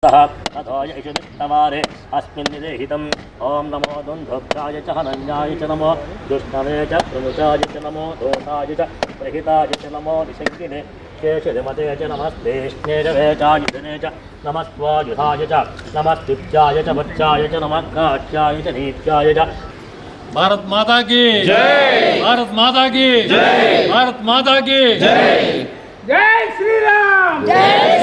अथोय इषुदित्तवारे अस्मिन् निदेहितम् ॐ नमो दुन्दुभ्राय च हनन्याय च नमो दुष्णवे च प्रमुचाय च नमो दोषाय च प्रहिताय च नमो निषङ्गिने केशरिमते च नमस्ते स्नेरवे चायुधने च नमस्त्वायुधाय च नमस्तिभ्याय च वत्साय च नमः काट्याय च नीत्याय च। भारत माता की जय, भारत माता की जय, भारत माता की जय। जय श्री राम, जय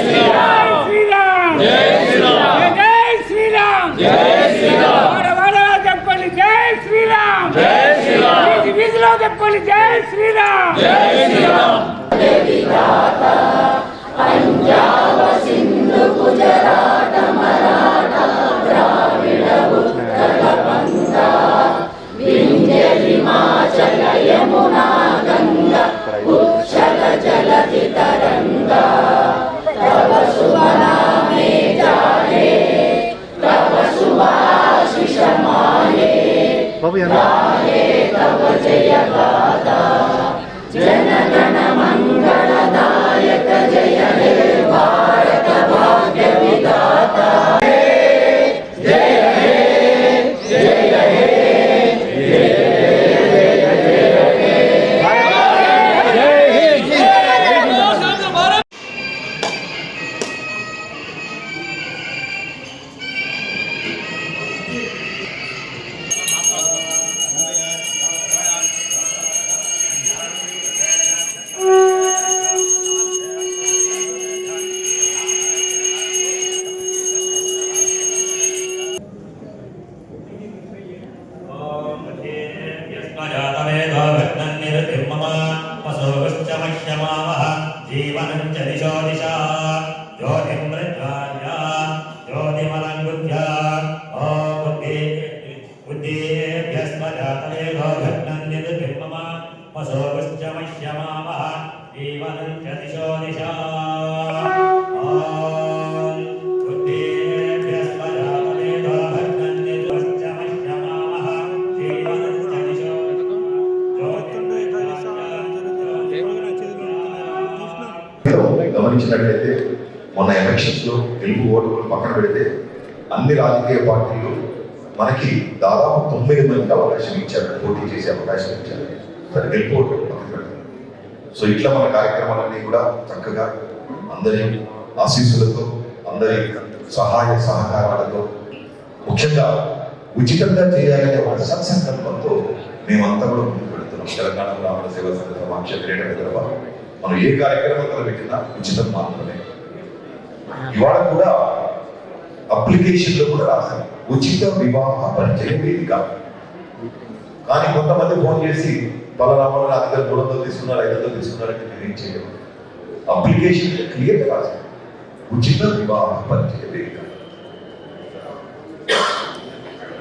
श्री राम, श्री राम, जय श्री राम, जय श्री राम, जय श्री राम। చెప్పండి జై శ్రీరామ్, జై శ్రీరామ్, వీధిలో చెప్పండి జై శ్రీరామ్, జై శ్రీరామ్। పంజాబ సింధు గుజరాట మరాఠా ద్రావిడ ఉత్తర పంగా వింధ్య హిమాచల యమునా గంగా ఉచ్చల జలధి తరంగా తవ శుభ నామే జాయే తవ శుభాశిష మాయే గాయే తవ జయ గాథా జన గణ మంగళదాయక జయ హే భారత భాగ్య విధాత జయ హే జయ హే जीवनं च दिशो दिशा ज्योतिमृज्वाल्या ज्योतिमलङ्गुध्या ॐ बुद्धिभ्यस्मजातवेदो घट्नन्यद् मम वसोगश्च मह्यमावः जीवनं च दिशो दिशा ॐ बुद्धिभ्यस्मजातवेदो घट्नन्यद् मह्यमावः जीवनं च दिशो గమనించినట్లయితే మొన్న ఎలక్షన్స్ లో గెలుపు ఓటులు పక్కన పెడితే అన్ని రాజకీయ పార్టీలు మనకి దాదాపు 9 మందికి అవకాశం ఇచ్చారు, పోటీ చేసే అవకాశం ఇచ్చారు. సరే గెలుపు ఓటు పక్కన పెడతారు. సో ఇట్లా మన కార్యక్రమాలన్నీ కూడా చక్కగా అందరి ఆశీస్సులతో అందరి సహాయ సహకారాలతో ముఖ్యంగా ఉచితంగా చేయాలనే ఒక సత్సంకల్పంతో మేమంతా కూడా ముందుకు పెడుతున్నాం. తెలంగాణ బ్రాహ్మణ సేవా సంఘ సమాక్ష గ్రేటర్ హైదరాబాద్ మనం ఏ కార్యక్రమం పెట్టినా ఉచితం మాత్రమే. ఇవాళ కూడా అప్లికేషన్లో కూడా రాశారు ఉచిత వివాహ పరిచయ వేదిక. కానీ కొంతమంది ఫోన్ చేసి పలానా నా దగ్గర 300 తీసుకున్నారు 500 తీసుకున్నారంటే నేనేం చేయలేదు. అప్లికేషన్ క్లియర్ రాశారు ఉచిత వివాహ పరిచయ వేదిక.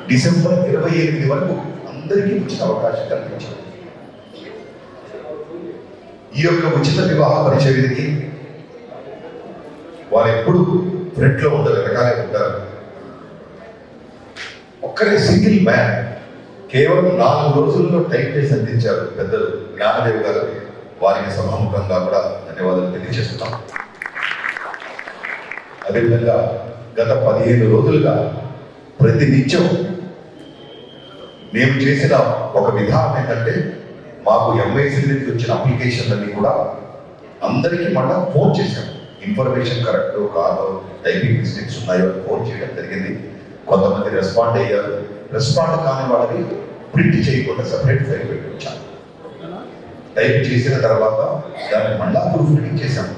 డిసెంబర్ 28 వరకు అందరికీ ఉచిత అవకాశం కల్పించారు. ఈ యొక్క ఉచిత వివాహ పరిచయ వేదికకి వారు ఎప్పుడు ఫ్రంట్ లో ఉంటారు, వెనకాలే ఉంటారు. ఒక్కరే సింగిల్ మ్యాన్ కేవలం 4 రోజుల్లో టైప్ చేసి అందించారు పెద్దలు జ్ఞానదేవి గారు. వారికి సభాముఖంగా కూడా ధన్యవాదాలు తెలియజేస్తున్నాం. అదేవిధంగా గత 15 రోజులుగా ప్రతినిత్యం మేము చేసిన ఒక విధానం ఏంటంటే మాకు ఎంఐసీ నుంచి వచ్చిన అప్లికేషన్లన్నీ కూడా అందరికీ మళ్ళా ఫోన్ చేశాము. ఇన్ఫర్మేషన్ కరెక్ట్ కాదో, టైపింగ్ మిస్టేక్స్ ఉన్నాయో ఫోన్ చేయడం జరిగింది. కొంతమంది రెస్పాండ్ అయ్యారు. రెస్పాండ్ కాని వాళ్ళని ప్రింట్ చేయకుండా సపరేట్ ఫైల్ పెట్టించాము. టైప్ చేసిన తర్వాత దాన్ని మళ్ళా ప్రూఫ్ రీడింగ్ చేశాము.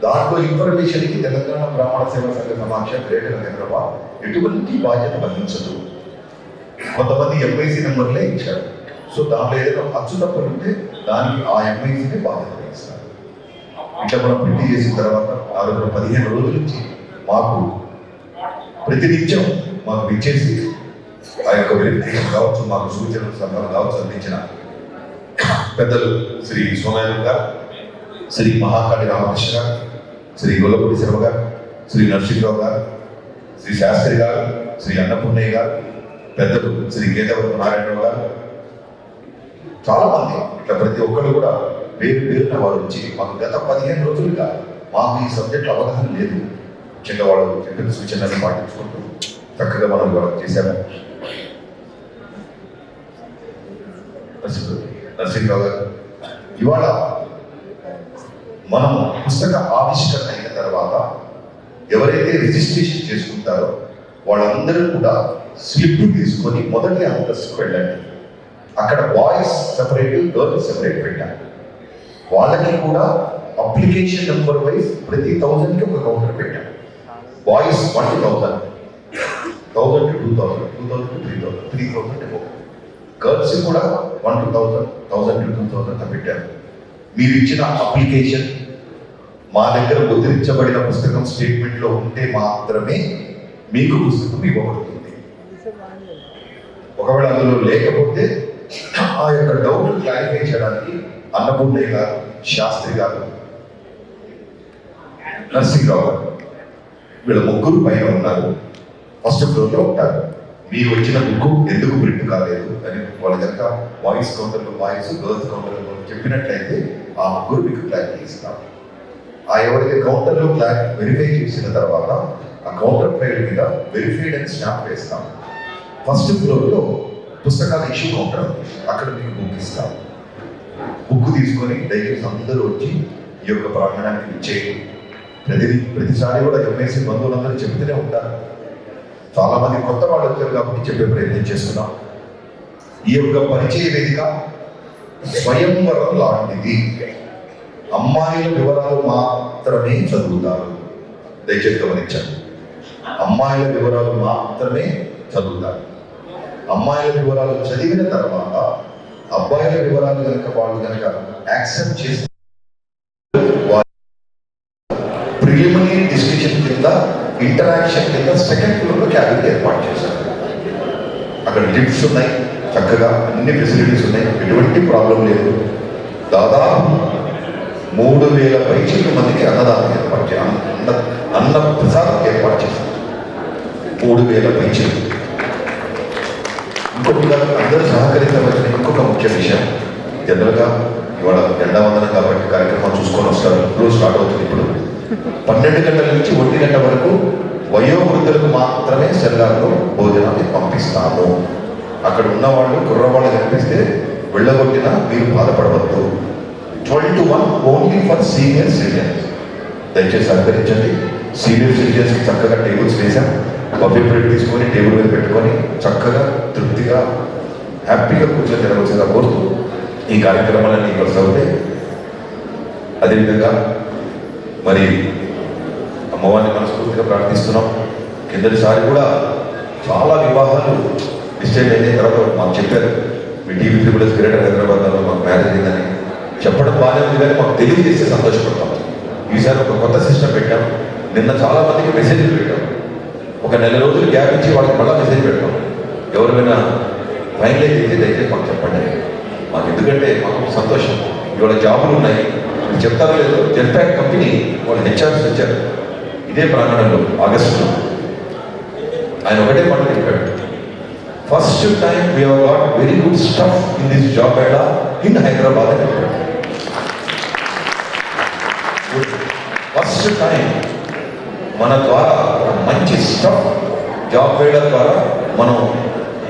దాంట్లో ఇన్ఫర్మేషన్కి తెలంగాణ బ్రాహ్మణ సేవా సంఘ సమాక్ష గ్రేటర్ హైదరాబాద్ ఎటువంటి బాధ్యత వహించదు. కొంతమంది ఎంఐసీ నెంబర్లే ఇచ్చారు. సో దాంట్లో ఏదైనా అచ్చు తప్పులు ఉంటే దానికి ఆ ఎంఐసీనే బాధ్యత వహిస్తారు. ఇట్లా మనం ప్రింట్ చేసిన తర్వాత 15 రోజుల నుంచి మాకు ప్రతినిత్యం మాకు విచ్చేసి ఆ యొక్క వెరిఫికేషన్ కావచ్చు, మాకు సూచనలు సలహాలు కావచ్చు అందించిన పెద్దలు శ్రీ సోమయాజు గారు, శ్రీ మహాకాళి రామకృష్ణ గారు, శ్రీ గొల్లపూడి శర్మ గారు, శ్రీ నరసింహరావు గారు, శ్రీ శాస్త్రి గారు, శ్రీ అన్నపూర్ణయ్య గారు, పెద్దలు శ్రీ కేదవరపు నారాయణరావు గారు, చాలా మంది ఇట్లా ప్రతి ఒక్కరు కూడా వేరు వేరున వారు వచ్చి మాకు గత 15 రోజులుగా మాకు ఈ సబ్జెక్ట్ అవగాహన లేదు, ముఖ్యంగా వాళ్ళు చెప్పిన సూచనలను పాటించుకుంటూ చక్కగా మనం వర్క్ చేశాము. నరసింహరావు గారు, ఇవాళ మనం పుస్తక ఆవిష్కరణ అయిన తర్వాత ఎవరైతే రిజిస్ట్రేషన్ చేసుకుంటారో వాళ్ళందరూ కూడా స్లిప్ తీసుకొని మొదటి అంతస్తుకు వెళ్ళండి. అక్కడ బాయ్స్ సెపరేట్, గర్ల్స్ సెపరేట్ పెట్టాలి. వాళ్ళకి కూడా అప్లికేషన్ నెంబర్ వైజ్ ప్రతి 1000కి ఒక కౌంటర్ పెట్టాం. Boys 1 to 1000, 1000 to 2000, 2000 to 3000, 3000 to girls కూడా 1 to 1000, 1000 to 2000 పెట్టారు. మీరు ఇచ్చిన అప్లికేషన్ మా దగ్గర ముద్రించబడిన పుస్తకం స్టేట్మెంట్లో ఉంటే మాత్రమే మీకు పుస్తకం ఇవ్వబడుతుంది. ఒకవేళ అందులో లేకపోతే ఆ యొక్క డౌట్ క్లారిఫై చేయడానికి అన్నపూర్ణయ్య గారు, శాస్త్రి గారు, నరసింహరావు గారు, వీళ్ళ ముగ్గురు పైన ఉన్నారు. ఫస్ట్ ఫ్లోర్లో ఉంటారు. మీకు వచ్చిన బుక్ ఎందుకు ప్రింట్ కాలేదు అని వాళ్ళ కనుక వాయిస్ కౌంటర్లో వాయిస్, గర్ల్స్ కౌంటర్లో చెప్పినట్లయితే ఆ ముగ్గురు మీకు క్లారిటీ ఇస్తారు. ఆ ఎవరైతే కౌంటర్లో వెరిఫై చేసిన తర్వాత ఆ కౌంటర్ ఫైల్ మీద వెరిఫైడ్ అని స్టాంప్ వేస్తాం. ఫస్ట్ ఫ్లోర్లో పుస్తకాల ఇష్యూ కౌంటర్, అక్కడ మీకు బుక్ ఇస్తాం. బుక్ తీసుకొని దయచేసి అందరూ వచ్చి ఈ యొక్క ప్రాంగణానికి ఇచ్చేయండి. ప్రతిసారి కూడా ఎంఎస్సీ బంధువులందరూ చెబుతూనే ఉంటారు. చాలా మంది కొత్త వాళ్ళు వచ్చారు కాబట్టి చెప్పే ప్రయత్నం చేస్తున్నాం. ఈ యొక్క పరిచయ వేదిక స్వయంవరం లాంటిది. అమ్మాయిల వివరాలు మాత్రమే చదువుతారు. దయచేసి గమనించండి. అమ్మాయిల వివరాలు మాత్రమే చదువుతారు. అమ్మాయిల వివరాలు చదివిన తర్వాత అబ్బాయిల వివరాలు కనుక వాళ్ళు కనుక యాక్సెప్ట్ చేసి ప్రిలిమినరీ డిస్కషన్ కింద, ఇంటరాక్షన్ కింద సెకండ్ ఫ్లోర్లో క్యాబిన్ ఏర్పాటు చేశారు. అక్కడ లిఫ్ట్స్ ఉన్నాయి, చక్కగా అన్ని ఫెసిలిటీస్ ఉన్నాయి, ఎటువంటి ప్రాబ్లం లేదు. దాదాపు 3000 పైచిల మందికి అన్నదానం ఏర్పాటు చేయాలి, అన్న ప్రసాదం ఏర్పాటు చేశారు. 3000 పైచిలు. ఇంకొక అందరూ సహకరించవలసిన ఇంకొక ముఖ్య విషయం, జనరల్గా ఇవాళ జెండా వందనం కాబట్టి కార్యక్రమం చూసుకొని వస్తారు. రోజు స్టార్ట్ అవుతుంది. ఇప్పుడు 12 గంటల నుంచి 1 గంట వరకు వయోవృద్ధులకు మాత్రమే సెల్లార్లో భోజనాన్ని పంపిస్తాము. అక్కడ ఉన్నవాళ్ళు, కుర్రవాళ్ళు కనిపిస్తే వెళ్ళగొట్టినా మీరు బాధపడవద్దు. 12 to 1 only for senior citizens. దయచేసి సహకరించండి. సీనియర్ సిటిజన్స్ చక్కగా టేబుల్స్ వేసాం. బఫే ప్లేట్ తీసుకొని టేబుల్ మీద పెట్టుకొని చక్కగా తృప్తిగా హ్యాపీగా కూర్చొని తినవలసిందిగా కోరుతూ ఈ కార్యక్రమాలన్నీ కొనసాగుతాయి. అదేవిధంగా మరి అమ్మవారిని మనస్ఫూర్తిగా ప్రార్థిస్తున్నాం. కిందటిసారి కూడా చాలా వివాహాలు డిస్టైన్ అయిన తర్వాత మాకు చెప్పారు, మీ టీవీ త్రిబుల్స్ గ్రేటర్ హైదరాబాద్లో మాకు మ్యారేజ్ అయిందని చెప్పడం బాగానే ఉంది, కానీ మాకు తెలియజేస్తే సంతోషపడతాం. ఈసారి ఒక కొత్త సిస్టమ్ పెట్టాం. నిన్న చాలా మందికి మెసేజ్లు పెట్టాం. ఒక నెల రోజులు గ్యాప్ ఇచ్చి వాళ్ళకి మళ్ళీ మెసేజ్ పెట్టాం. ఎవరైనా ఫైనలైజ్ అయితే దయచేసి మాకు చెప్పండి. మాకు ఎందుకంటే మాకు సంతోషం. ఇవాళ జాబులు ఉన్నాయి, మీరు చెప్తారో లేదో. జెట్ప్యాక్ కంపెనీ వాళ్ళు హెచ్ఆర్స్ వచ్చారు ఇదే ప్రాంగణంలో ఆగస్టులో. ఆయన ఒకటే మాట చెప్పాడు, first time we have got very good stuff in this job Mela in Hyderabad అని చెప్పాడు. ఫస్ట్ టైం మన ద్వారా మంచి స్టఫ్ జాబ్ మేళా ద్వారా మనం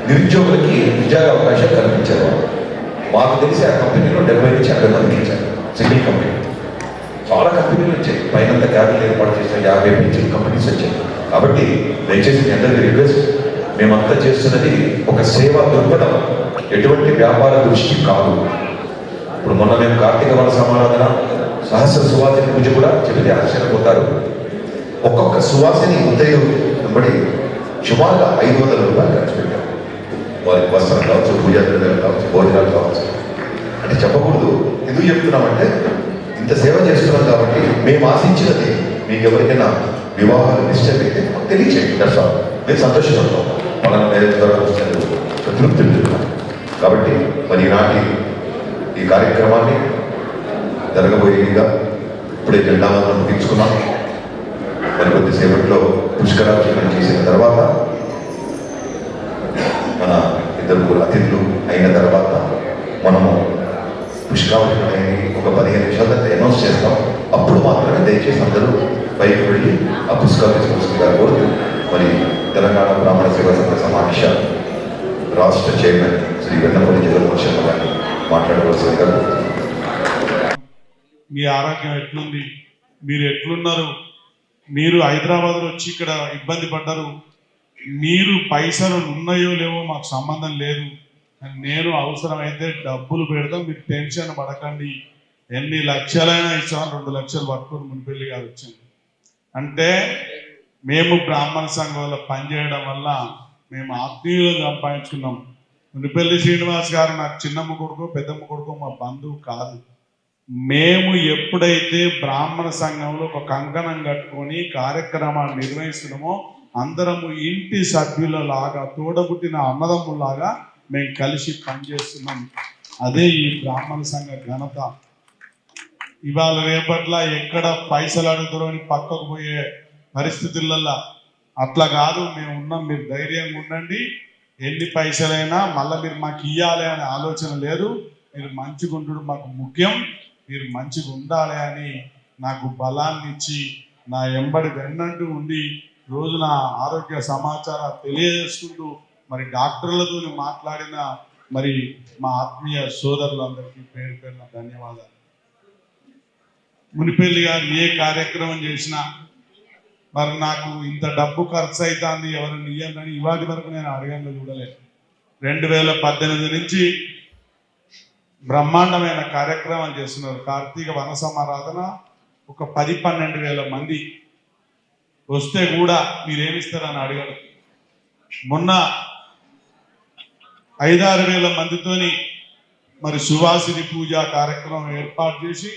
నిరుద్యోగులకి ఉద్యోగ అవకాశం కల్పించారు. మాకు తెలిసి ఆ కంపెనీలో 70 నుంచి 80 మందికి ఇచ్చారు. Single company. చాలా కంపెనీలు వచ్చాయి. పైనంత క్యాబిన్ ఏర్పాటు చేసిన 50 నుంచి కంపెనీస్ వచ్చాయి. కాబట్టి దయచేసి మీ అందరికీ రిక్వెస్ట్, మేమంతా చేస్తున్నది ఒక సేవా దృక్పథం, ఎటువంటి వ్యాపార దృష్టి కాదు. ఇప్పుడు మొన్న మేము కార్తీక వన సమారాధన, సహస్ర సువాసిని పూజ కూడా చెబితే ఆశ్చర్యపోతారు. ఒక్కొక్క సువాసిని ఉదయం వెంబడి సుమారుగా 500 రూపాయలు ఖర్చు పెట్టాం. వారికి వస్త్రం కావచ్చు, పూజా ద్రవ్యాలు కావచ్చు, భోజనాలు కావచ్చు. అంటే చెప్పకూడదు. ఎందుకు చెప్తున్నామంటే ఇంత సేవ చేస్తున్నాం కాబట్టి మేము ఆశించినది మీకు ఎవరికైనా వివాహాలు డిస్టర్బ్ అయితే తెలియచేయండి. దర్శనం మేము సంతోషపడతాం. మనం మ్యారేజ్ ద్వారా వచ్చినందుకు తృప్తి ఉంటున్నాం. కాబట్టి మరి ఈనాటి ఈ కార్యక్రమాన్ని జరగబోయేదిగా ఇప్పుడే జెండా వందనం ముగించుకున్నాం. మరి కొద్దిసేపట్లో పుష్కరాభిషేకం చేసిన తర్వాత మన 2 అతిథులు అయిన తర్వాత మనము పుష్కరాభిషేకం ఒక 15 నిమిషాల తర్వాత అనౌన్స్ చేస్తాం. అప్పుడు మాత్రమే దయచేసి అందరూ పైకి వెళ్ళి ఆ పుస్తకాలు తీసుకొస్తుందిగా కోరుతూ మరి తెలంగాణ బ్రాహ్మణ సేవా సంఘ సమాఖ్య రాష్ట్ర చైర్మన్ శ్రీ వెన్నపల్లి జగన్మోహన్ శర్మ గారిని మాట్లాడవలసిందిగా. మీ ఆరోగ్యం ఎట్లుంది, మీరు ఎట్లున్నారు, మీరు హైదరాబాద్లో వచ్చి ఇక్కడ ఇబ్బంది పడ్డారు, మీరు పైసలు ఉన్నాయో లేవో మాకు సంబంధం లేదు, నేను అవసరమైతే డబ్బులు పెడతాం, మీరు టెన్షన్ పడకండి, ఎన్ని లక్షలైనా ఇస్తాం, 2 లక్షలు పట్టుకొని మునిపెల్లి గారు వచ్చింది. అంటే మేము బ్రాహ్మణ సంఘంలో పనిచేయడం వల్ల మేము ఆత్మీయులు సంపాదించుకున్నాం. మునిపెల్లి శ్రీనివాస్ గారు నాకు చిన్నమ్మ కొడుకు పెద్దమ్మ కొడుకు మా బంధువు కాదు. మేము ఎప్పుడైతే బ్రాహ్మణ సంఘంలో ఒక కంకణం కట్టుకొని కార్యక్రమాలు నిర్వహిస్తున్నామో అందరము ఇంటి సభ్యులలాగా తోడబుట్టిన అన్నదమ్ములాగా మేము కలిసి పనిచేస్తున్నాం. అదే ఈ బ్రాహ్మణ సంఘ ఘనత. ఇవాళ రేపట్ల ఎక్కడ పైసలు అడుగుతారో అని పక్కకు పోయే పరిస్థితులలో అట్లా కాదు, మేము ఉన్నాం, మీరు ధైర్యంగా ఉండండి, ఎన్ని పైసలైనా మళ్ళీ మీరు మాకు ఇవ్వాలి అనే ఆలోచన లేదు, మీరు మంచిగా ఉండడం మాకు ముఖ్యం, మీరు మంచిగా ఉండాలి అని నాకు బలాన్ని ఇచ్చి నా ఎంబడి వెన్నంటూ ఉండి రోజు నా ఆరోగ్య సమాచారం తెలియజేసుకుంటూ మరి డాక్టర్లతో మాట్లాడిన మరి మా ఆత్మీయ సోదరులందరికీ పేరు పేరున ధన్యవాదాలు. మునిపెల్లి గారు ఏ కార్యక్రమం చేసినా మరి నాకు ఇంత డబ్బు ఖర్చు అవుతుంది ఎవరిని ఇవ్వాలని ఇవాటి వరకు నేను అడగంగా చూడలేదు. 2018 నుంచి బ్రహ్మాండమైన కార్యక్రమాలు చేస్తున్నారు. కార్తీక వన సమారాధన ఒక 10-12 వేల మంది వస్తే కూడా మీరేమిస్తారని అడగరు. మొన్న 5-6 వేల మందితోని మరి సువాసిని పూజ కార్యక్రమం ఏర్పాటు చేసి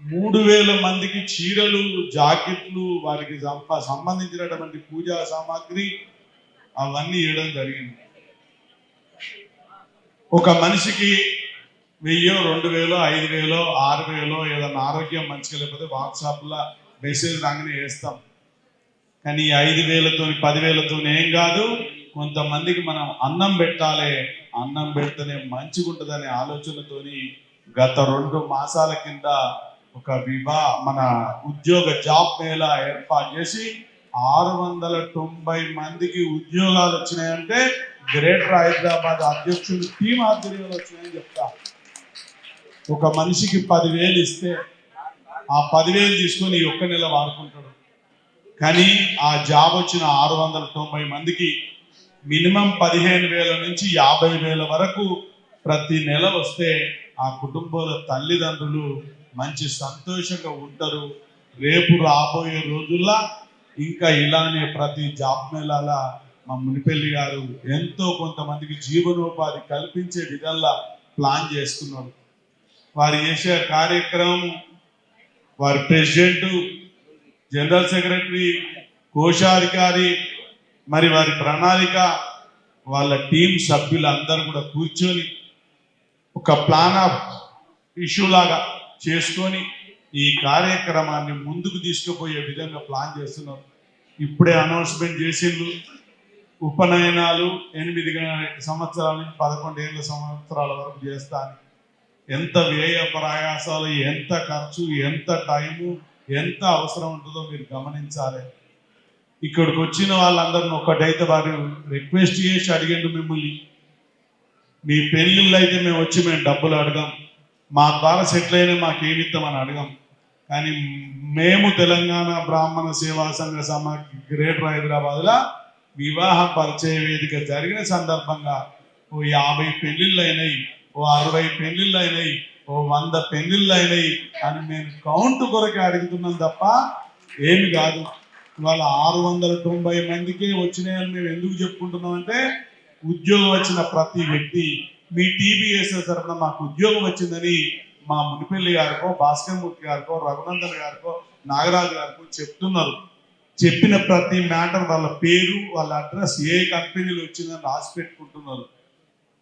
3,000 మందికి చీరలు, జాకెట్లు, వారికి సంబంధించినటువంటి పూజా సామాగ్రి అవన్నీ ఇవ్వడం జరిగింది. ఒక మనిషికి 1000, 2000, 5000, 6000 ఏదన్నా ఆరోగ్యం మంచిగా లేకపోతే వాట్సాప్లో మెసేజ్ రాగానే వేస్తాం. కానీ 5,000తో 10,000తో ఏం కాదు, కొంతమందికి మనం అన్నం పెట్టాలి, అన్నం పెడితేనే మంచిగా ఉంటుందనే ఆలోచనతోని గత 2 మాసాల కింద ఒక మన ఉద్యోగ జాబ్ మేళా ఏర్పాటు చేసి 690 మందికి ఉద్యోగాలు వచ్చినాయంటే గ్రేటర్ హైదరాబాద్ అధ్యక్షుడు టీం ఆధ్వర్యంలో వచ్చినాయని చెప్తా. ఒక మనిషికి 10,000 ఇస్తే ఆ 10,000 తీసుకొని ఒక్క నెల వాడుకుంటాడు. కానీ ఆ జాబ్ వచ్చిన 690 మందికి మినిమం 15,000 నుంచి 50,000 వరకు ప్రతి నెల వస్తే ఆ కుటుంబాల తల్లిదండ్రులు మంచి సంతోషంగా ఉంటారు. రేపు రాబోయే రోజుల్లో ఇంకా ఇలానే ప్రతి జాబ్ మేళాల మా మునిపెల్లి గారు ఎంతో కొంతమందికి జీవనోపాధి కల్పించే విధంగా ప్లాన్ చేస్తున్నారు. వారు చేసే కార్యక్రమం, వారి ప్రెసిడెంట్, జనరల్ సెక్రటరీ, కోశాధికారి, మరి వారి ప్రణాళిక, వాళ్ళ టీం సభ్యులందరూ కూడా కూర్చొని ఒక ప్లాన్ ఆఫ్ ఇష్యూ లాగా చేసుకొని ఈ కార్యక్రమాన్ని ముందుకు తీసుకుపోయే విధంగా ప్లాన్ చేస్తున్నారు. ఇప్పుడే అనౌన్స్మెంట్ చేసిండ్రు, ఉపనయనాలు 8 సంవత్సరాల నుంచి 11 సంవత్సరాల వరకు చేస్తా అని. ఎంత వ్యయ ప్రయాసాలు, ఎంత ఖర్చు, ఎంత టైము, ఎంత అవసరం ఉంటుందో మీరు గమనించాలి. ఇక్కడికి వచ్చిన వాళ్ళందరినీ ఒకటైతే వారు రిక్వెస్ట్ చేసి అడిగిండు, మిమ్మల్ని మీ పెళ్ళిళ్ళు అయితే మేము వచ్చి డబ్బులు అడగాం, మా ద్వారా సెటిల్ అయినా మాకేమిద్దామని అడగాం. కానీ మేము తెలంగాణ బ్రాహ్మణ సేవా సంఘ సమాఖ్య గ్రేటర్ హైదరాబాద్లో వివాహ పరిచయ వేదిక జరిగిన సందర్భంగా ఓ 50 పెళ్ళిళ్ళు అయినాయి, ఓ 60 పెళ్ళిళ్ళు అయినాయి, ఓ 100 పెళ్ళిళ్ళు అయినాయి అని మేము కౌంట్ కొరకే అడుగుతున్నాం తప్ప ఏమి కాదు. ఇవాళ 690 మందికే వచ్చినాయని మేము ఎందుకు చెప్పుకుంటున్నాం అంటే, ఉద్యోగం వచ్చిన ప్రతి వ్యక్తి మీ టీబీఎస్ తరఫున మాకు ఉద్యోగం వచ్చిందని మా మునిపెల్లి గారికో, భాస్కర్ మూర్తి గారికో, రఘునందన్ గారికో, నాగరాజు గారికో చెప్తున్నారు. చెప్పిన ప్రతి మ్యాటర్ వాళ్ళ పేరు, వాళ్ళ అడ్రస్, ఏ కంపెనీలు వచ్చిందని రాసి పెట్టుకుంటున్నారు.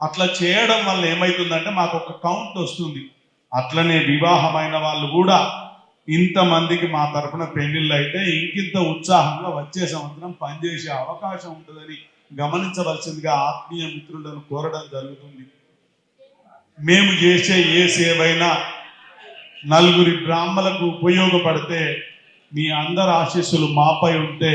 అట్లా చేయడం వల్ల ఏమవుతుందంటే మాకు ఒక కౌంట్ వస్తుంది. అట్లనే వివాహమైన వాళ్ళు కూడా ఇంతమందికి మా తరఫున పెళ్లిళ్ళు అయితే ఇంకింత ఉత్సాహంగా వచ్చే సంవత్సరం పనిచేసే అవకాశం ఉంటుందని గమనించవలసిందిగా ఆత్మీయ మిత్రులను కోరడం జరుగుతుంది. మేము చేసే ఏ సేవైనా నలుగురి బ్రాహ్మణులకు ఉపయోగపడితే మీ అందరి ఆశీస్సులు మాపై ఉంటే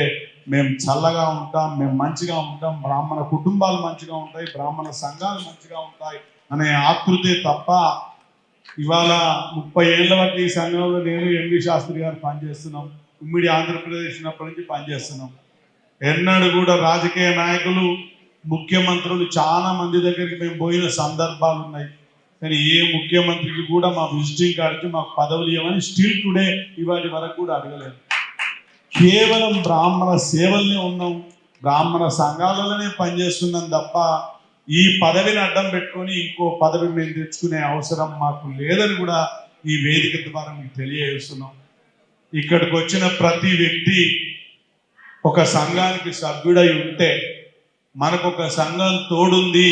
మేము చల్లగా ఉంటాం, మేము మంచిగా ఉంటాం, బ్రాహ్మణ కుటుంబాలు మంచిగా ఉంటాయి, బ్రాహ్మణ సంఘాలు మంచిగా ఉంటాయి అనే ఆకృతే తప్ప ఇవాళ 30 ఏళ్ల బట్టి ఈ సంఘంలో నేను ఎంవి శాస్త్రి గారు పనిచేస్తున్నాం, ఉమ్మడి ఆంధ్రప్రదేశ్ ఉన్నప్పటి నుంచి పనిచేస్తున్నాం. ఎన్నడూ కూడా రాజకీయ నాయకులు ముఖ్యమంత్రులు చాలా మంది దగ్గరికి మేము పోయిన సందర్భాలు ఉన్నాయి. కానీ ఏ ముఖ్యమంత్రికి కూడా మా విజిటింగ్ కార్డు మాకు పదవులు ఇవ్వమని స్టిల్ టుడే ఇవాటి వరకు కూడా అడగలేదు. కేవలం బ్రాహ్మణ సేవల్నే ఉన్నాం, బ్రాహ్మణ సంఘాలలోనే పనిచేస్తున్నాం తప్ప ఈ పదవిని అడ్డం పెట్టుకొని ఇంకో పదవి మేము తెచ్చుకునే అవసరం మాకు లేదని కూడా ఈ వేదిక ద్వారా మీకు తెలియజేస్తున్నాం. ఇక్కడికి వచ్చిన ప్రతి వ్యక్తి ఒక సంఘానికి సభ్యుడై ఉంటే మనకు ఒక సంఘం తోడుంది,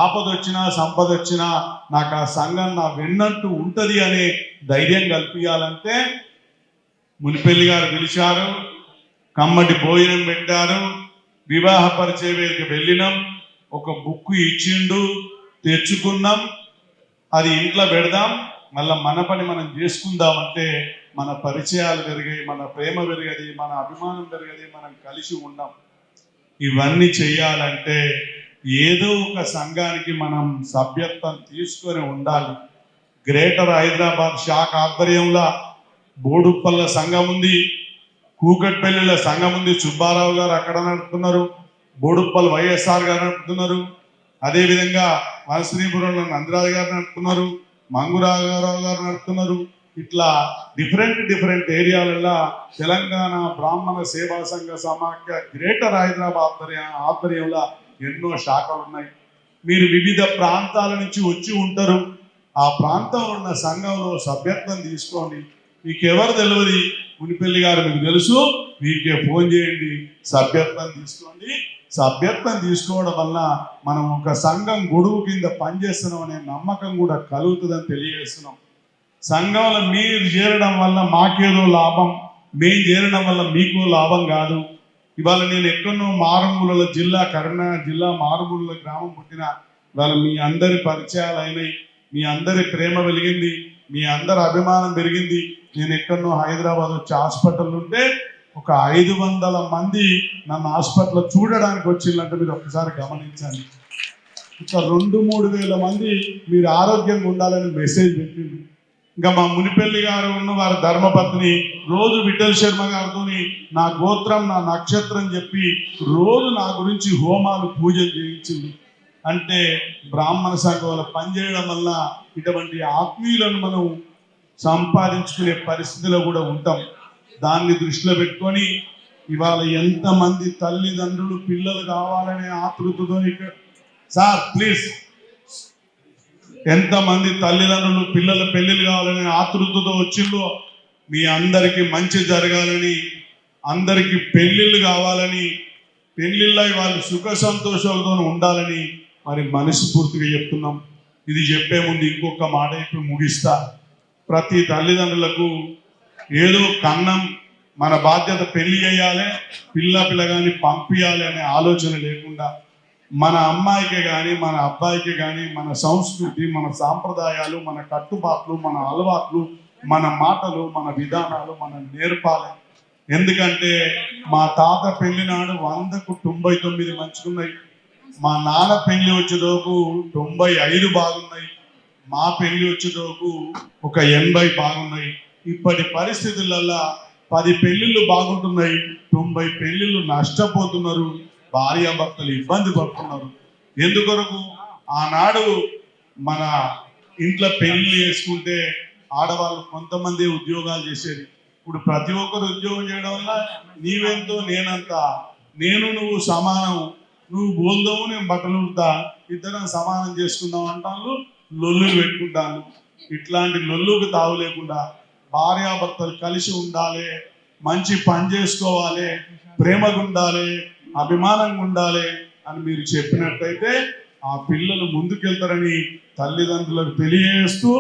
ఆపద వచ్చినా సంపద వచ్చినా నాకు ఆ సంఘం నా వెన్నట్టు ఉంటుంది అనే ధైర్యం కల్పించాలంటే మునిపెల్లి గారు పిలిచారు, కమ్మటి భోజనం పెట్టారు, వివాహ పరిచయ వేదిక వెళ్ళినాం, ఒక బుక్ ఇచ్చిండు, తెచ్చుకున్నాం, అది ఇంట్లో పెడదాం, మళ్ళీ మన పని మనం చేసుకుందామంటే మన పరిచయాలు పెరిగాయి, మన ప్రేమ పెరిగది, మన అభిమానం పెరిగది, మనం కలిసి ఉన్నాం. ఇవన్నీ చేయాలంటే ఏదో ఒక సంఘానికి మనం సభ్యత్వం తీసుకొని ఉండాలి. గ్రేటర్ హైదరాబాద్ శాఖ ఆధ్వర్యంలో బోడుప్పల్ల సంఘం ఉంది, కూకట్పల్లిల సంఘం ఉంది, సుబ్బారావు గారు అక్కడ నడుపుతున్నారు, బోడుప్పల్ వైఎస్ఆర్ గారు నడుపుతున్నారు, అదేవిధంగా వనశ్రీపురంలో నందరాజు గారు నడుపుతున్నారు, మంగురాఘరావు గారు నడుపుతున్నారు. ఇట్లా డిఫరెంట్ ఏరియాలలో తెలంగాణ బ్రాహ్మణ సేవా సంఘ సమాఖ్య గ్రేటర్ హైదరాబాద్ ఆధ్వర్యంలో ఎన్నో శాఖలు ఉన్నాయి. మీరు వివిధ ప్రాంతాల నుంచి వచ్చి ఉంటారు, ఆ ప్రాంతంలో ఉన్న సంఘంలో సభ్యత్వం తీసుకోండి. మీకు ఎవరు తెలియదు, మునిపెల్లి గారు మీకు తెలుసు, మీకే ఫోన్ చేయండి, సభ్యత్వం తీసుకోండి. సభ్యత్వం తీసుకోవడం వల్ల మనం ఒక సంఘం గొడుగు కింద పనిచేస్తున్నాం అనే నమ్మకం కూడా కలుగుతుందని తెలియజేస్తున్నాం. సంఘంలో మీరు చేరడం వల్ల మాకేదో లాభం, మేము చేరడం వల్ల మీకు లాభం కాదు. ఇవాళ నేను ఎక్కడో మారుమూల జిల్లా, కరీంనగర్ జిల్లా మారుమూల గ్రామం పుట్టిన, ఇవాళ మీ అందరి పరిచయాలు అయినాయి, మీ అందరి ప్రేమ వెలిగింది, మీ అందరి అభిమానం పెరిగింది. నేను ఎక్కడో హైదరాబాద్ వచ్చి హాస్పిటల్ ఉంటే ఒక 500 మంది నన్ను హాస్పిటల్లో చూడడానికి వచ్చిందంటే మీరు ఒక్కసారి గమనించండి. ఒక 2-3 వేల మంది మీరు ఆరోగ్యంగా ఉండాలని మెసేజ్ పెట్టింది. ఇంకా మా మునిపెల్లి గారు ఉన్న వారి ధర్మపత్ని రోజు విఠల్ శర్మ గారితో నా గోత్రం నా నక్షత్రం చెప్పి రోజు నా గురించి హోమాలు పూజలు చేయించింది. అంటే బ్రాహ్మణ సంఘంలో పనిచేయడం వల్ల ఇటువంటి ఆత్మీయులను మనం సంపాదించుకునే పరిస్థితిలో కూడా ఉంటాం. దాన్ని దృష్టిలో పెట్టుకొని ఇవాళ ఎంతమంది తల్లిదండ్రులు పిల్లలు కావాలనే ఆతృతతో ఇక్కడ సార్ ప్లీజ్, ఎంతమంది తల్లిదండ్రులు పిల్లల పెళ్లిళ్ళు కావాలనే ఆతృతతో వచ్చిందో మీ అందరికీ మంచి జరగాలని, అందరికీ పెళ్లిళ్ళు కావాలని, పెళ్లిళ్ళై వాళ్ళు సుఖ సంతోషాలతో ఉండాలని మరి మనస్ఫూర్తిగా చెప్తున్నాం. ఇది చెప్పే ముందు ఇంకొక మాట చెప్పి ముగిస్తా. ప్రతి తల్లిదండ్రులకు ఏదో కన్నం, మన బాధ్యత పెళ్లి చేయాలి, పిల్లగాని పంపించాలి అనే ఆలోచన లేకుండా మన అమ్మాయికి కానీ మన అబ్బాయికి కానీ మన సంస్కృతి, మన సాంప్రదాయాలు, మన కట్టుబాట్లు, మన అలవాట్లు, మన మాటలు, మన విధానాలు మనం నేర్పాలి. ఎందుకంటే మా తాత పెళ్లి నాడు 100కు 99 మంచుకున్నాయి, మా నాన్న పెళ్లి వచ్చేలోపు 95 బాగున్నాయి, మా పెళ్లి వచ్చేలోపు ఒక 80 బాగున్నాయి. ఇప్పటి పరిస్థితులలో 10 పెళ్లిళ్ళు బాగుంటున్నాయి, 90 పెళ్లిళ్ళు నష్టపోతున్నారు, భార్యాభర్తలు ఇబ్బంది పడుతున్నారు. ఎందుకొరకు ఆనాడు మన ఇంట్లో పెళ్లి చేసుకుంటే ఆడవాళ్ళు కొంతమంది ఉద్యోగాలు చేసేది. ఇప్పుడు ప్రతి ఒక్కరు ఉద్యోగం చేయడం వల్ల నీవెంతో నేనంత, నేను నువ్వు సమానం, నువ్వు బోల్దాము నేను బట్టలు ఉడతా, ఇద్దరం సమానం చేసుకుందాం అంటాను, లొల్లులు పెట్టుకుంటాను. ఇట్లాంటి లొల్లుకు తావు లేకుండా భార్యాభర్తలు కలిసి ఉండాలి, మంచి పని చేసుకోవాలి, ప్రేమగా ఉండాలి, అభిమానంగా ఉండాలి అని మీరు చెప్పినట్టయితే ఆ పిల్లలు ముందుకెళ్తారని తల్లిదండ్రులకు తెలియజేస్తూ,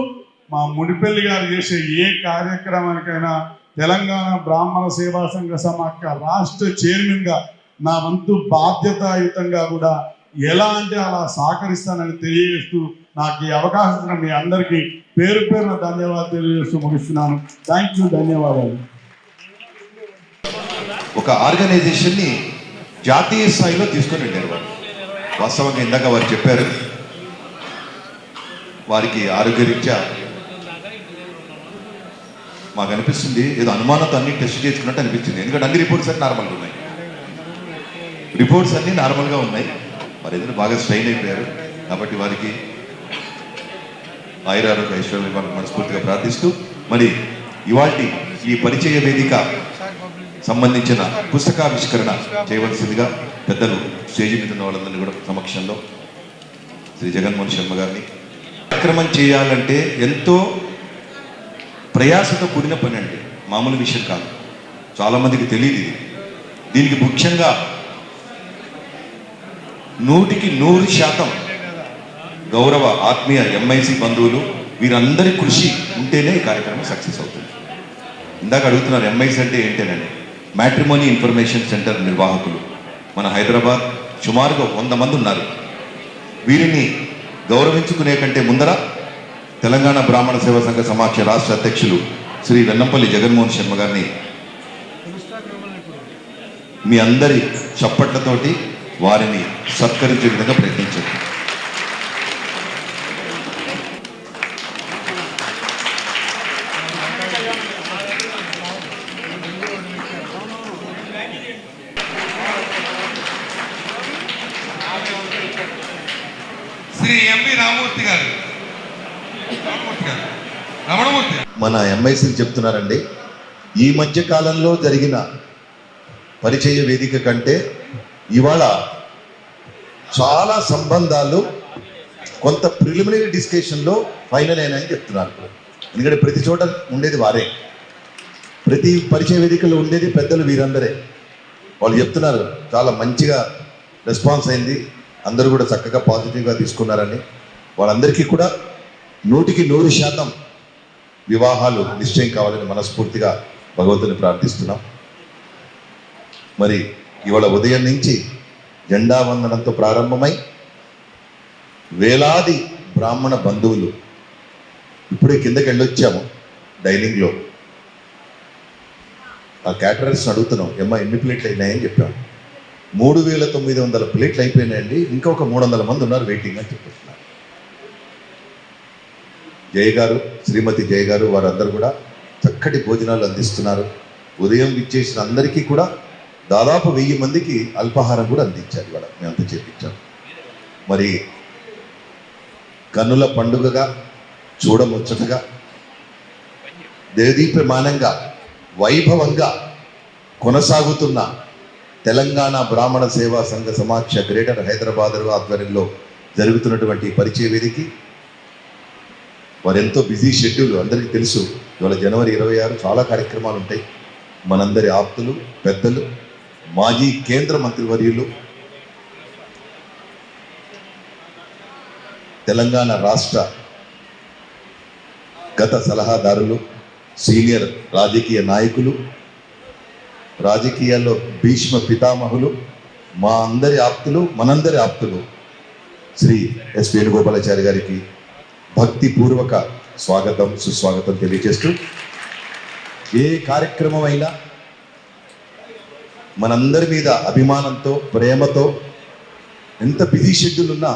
మా మునిపెల్లి గారు చేసే ఏ కార్యక్రమానికైనా తెలంగాణ బ్రాహ్మణ సేవా సంఘ సమాఖ్య రాష్ట్ర చైర్మన్గా నా వంతు బాధ్యతాయుతంగా కూడా ఎలా అంటే అలా సహకరిస్తానని తెలియజేస్తూ నాకు ఈ అవకాశం ఇచ్చిన మీ అందరికీ పేరు పేరున ధన్యవాదాలు తెలియజేస్తూ ముగిస్తున్నాను. థ్యాంక్ యూ, ధన్యవాదాలు. ఒక ఆర్గనైజేషన్ని జాతీయ స్థాయిలో తీసుకొని వెళ్ళారు వారు. వాస్తవంగా ఇందాక వారు చెప్పారు, వారికి ఆరోగ్యరీత్యా మాకు అనిపిస్తుంది ఏదో అనుమానంతో అన్ని టెస్ట్ చేసుకున్నట్టు అనిపించింది. ఎందుకంటే అన్ని రిపోర్ట్స్ అన్ని నార్మల్గా ఉన్నాయి, రిపోర్ట్స్ అన్నీ నార్మల్గా ఉన్నాయి. మరి ఏదైనా బాగా స్ట్రెయిన్ అయిపోయారు. కాబట్టి వారికి ఆయురారోగ్య ఐశ్వర్యం మనస్ఫూర్తిగా ప్రార్థిస్తూ, మరి ఇవాల్టి ఈ పరిచయ వేదిక సంబంధించిన పుస్తకావిష్కరణ చేయవలసిందిగా పెద్దలు స్టేజి మీద ఉన్న వాళ్ళందరినీ కూడా సమక్షంలో శ్రీ జగన్మోహన్ శర్మ గారిని. కార్యక్రమం చేయాలంటే ఎంతో ప్రయాసతో కూడిన పని అండి, మామూలు విషయం కాదు. చాలామందికి తెలియదు ఇది. దీనికి ముఖ్యంగా 100% గౌరవ ఆత్మీయ ఎంఐసి బంధువులు వీరందరి కృషి ఉంటేనే ఈ కార్యక్రమం సక్సెస్ అవుతుంది. ఇందాక అడుగుతున్నారు ఎంఐసి అంటే ఏంటేనండి. మ్యాట్రిమోనీ ఇన్ఫర్మేషన్ సెంటర్ నిర్వాహకులు మన హైదరాబాద్ సుమారుగా 100 మంది ఉన్నారు. వీరిని గౌరవించుకునే కంటే ముందర తెలంగాణ బ్రాహ్మణ సేవా సంఘ సమాఖ్య రాష్ట్ర అధ్యక్షులు శ్రీ వెన్నంపల్లి జగన్మోహన్ శర్మ గారిని మీ అందరి చప్పట్లతోటి వారిని సత్కరించే విధంగా ప్రయత్నించండి. శ్రీ ఎంవి రామమూర్తి గారు, రమణమూర్తి మన ఎంఐసీలు చెప్తున్నారండి, ఈ మధ్య కాలంలో జరిగిన పరిచయ వేదిక కంటే ఇవాళ చాలా సంబంధాలు కొంత ప్రిలిమినరీ డిస్కషన్లో ఫైనల్ అయినాయని చెప్తున్నారు. ఎందుకంటే ప్రతి చోట ఉండేది వారే, ప్రతి పరిచయ వేదికలో ఉండేది పెద్దలు వీరందరే. వాళ్ళు చెప్తున్నారు చాలా మంచిగా రెస్పాన్స్ అయింది, అందరూ కూడా చక్కగా పాజిటివ్గా తీసుకున్నారని. వాళ్ళందరికీ కూడా 100% వివాహాలు నిశ్చయం కావాలని మనస్ఫూర్తిగా భగవంతుని ప్రార్థిస్తున్నాం. మరి ఇవాళ ఉదయం నుంచి జెండా వందనంతో ప్రారంభమై వేలాది బ్రాహ్మణ బంధువులు ఇప్పుడే కిందకి వెళ్ళొచ్చాము. డైనింగ్లో ఆ క్యాటరర్స్ని అడుగుతున్నాం, ఎన్ని ప్లేట్లు అయినాయని చెప్పాము. 3900 ప్లేట్లు అయిపోయినాయండి, ఇంకొక 300 మంది ఉన్నారు వెయిటింగ్ అని చెప్తున్నారు. జయ గారు, శ్రీమతి జయ గారు వారందరూ కూడా చక్కటి భోజనాలు అందిస్తున్నారు. ఉదయం ఇచ్చేసిన అందరికీ కూడా దాదాపు 1000 మందికి అల్పాహారం కూడా అందించారు. ఇవాళ మేమంతా చేపించాం. మరి కన్నుల పండుగగా చూడముచ్చటగా దేదీప్యమానంగా వైభవంగా కొనసాగుతున్న తెలంగాణ బ్రాహ్మణ సేవా సంఘ సమాఖ్య గ్రేటర్ హైదరాబాద్ ఆధ్వర్యంలో జరుగుతున్నటువంటి పరిచయ వేదిక వారెంతో బిజీ షెడ్యూల్ అందరికీ తెలుసు. ఇవాళ జనవరి 26 చాలా కార్యక్రమాలు ఉంటాయి. మనందరి ఆప్తులు, పెద్దలు, మాజీ కేంద్ర మంత్రివర్యులు, తెలంగాణ రాష్ట్ర గత సలహాదారులు, సీనియర్ రాజకీయ నాయకులు, రాజకీయాల్లో భీష్మ పితామహులు, మా అందరి ఆప్తులు, మనందరి ఆప్తులు శ్రీ ఎస్ వేణుగోపాలాచారి గారికి భక్తిపూర్వక స్వాగతం, సుస్వాగతం తెలియజేస్తూ, ఏ కార్యక్రమం అయినా మనందరి మీద అభిమానంతో, ప్రేమతో, ఎంత బిజీ షెడ్యూల్ ఉన్నా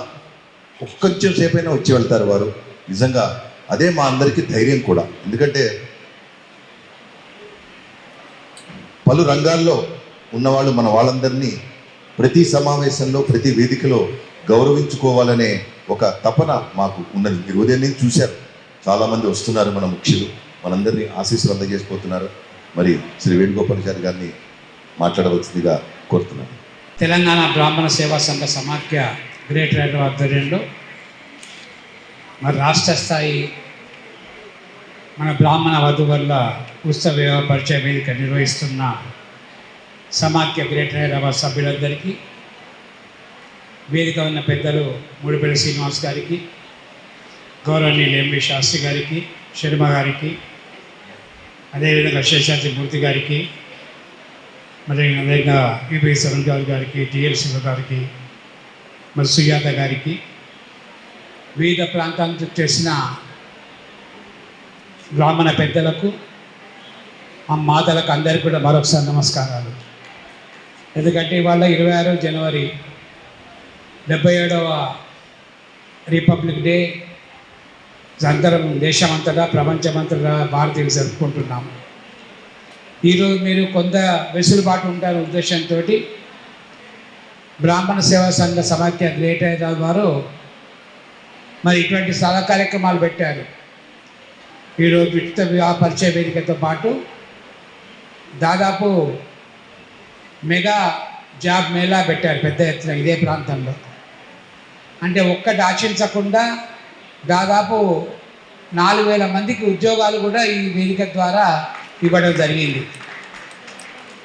ఒక్కొంచెం సేపైనా వచ్చి వెళ్తారు వారు. నిజంగా అదే మా అందరికీ ధైర్యం కూడా. ఎందుకంటే పలు రంగాల్లో ఉన్నవాళ్ళు మన వాళ్ళందరినీ ప్రతి సమావేశంలో, ప్రతి వేదికలో గౌరవించుకోవాలనే ఒక తపన మాకు ఉన్నది. మీరు ఉదయం నుంచి చూశారు, చాలామంది వస్తున్నారు మన ముఖ్యులు, మనందరినీ ఆశీస్సులు అందజేసిపోతున్నారు. మరి శ్రీ వేణుగోపాలాచారి గారిని మాట్లాడవలసిందిగా కోరుతున్నాను. తెలంగాణ బ్రాహ్మణ సేవా సంఘ సమాఖ్య గ్రేటర్ హైదరాబాద్ ఆధ్వర్యంలో మరి రాష్ట్ర స్థాయి మన బ్రాహ్మణ వధువుల ఉత్సవ వివాహ పరిచయ వేదిక నిర్వహిస్తున్న సమాఖ్య గ్రేటర్ హైదరాబాద్ సభ్యులందరికీ, వేదిక ఉన్న పెద్దలు ముడిపల్లి శ్రీనివాస్ గారికి, గౌరవనీయులు ఎంవి శాస్త్రి గారికి, శర్మ గారికి, అదేవిధంగా శేషాద్రి మూర్తి గారికి, మరి అదేవిధంగా యూపీ సరంగాల్ గారికి, టిఎల్ శివ గారికి, మరి సుజాత గారికి, వివిధ ప్రాంతాలకు చేసిన బ్రాహ్మణ పెద్దలకు, ఆ మాతలకు అందరికీ కూడా మరొకసారి నమస్కారాలు. ఎందుకంటే ఇవాళ 26 జనవరి 77వ రిపబ్లిక్ డే అందరం దేశమంతటా ప్రపంచమంతటా భారతీయులు జరుపుకుంటున్నాము. ఈరోజు మీరు కొంత వెసులుబాటు ఉంటారు ఉద్దేశంతో బ్రాహ్మణ సేవా సంఘ సమాఖ్య గ్రేటర్ హైదరాబాద్ వారు మరి ఇటువంటి చాలా కార్యక్రమాలు పెట్టారు. ఈరోజు ఉచిత వివాహ పరిచయ వేదికతో పాటు దాదాపు మెగా జాబ్ మేళా పెట్టారు పెద్ద ఎత్తున ఇదే ప్రాంతంలో. అంటే ఒక్కటి ఆశించకుండా దాదాపు 4000 మందికి ఉద్యోగాలు కూడా ఈ వేదిక ద్వారా ఇవ్వడం జరిగింది.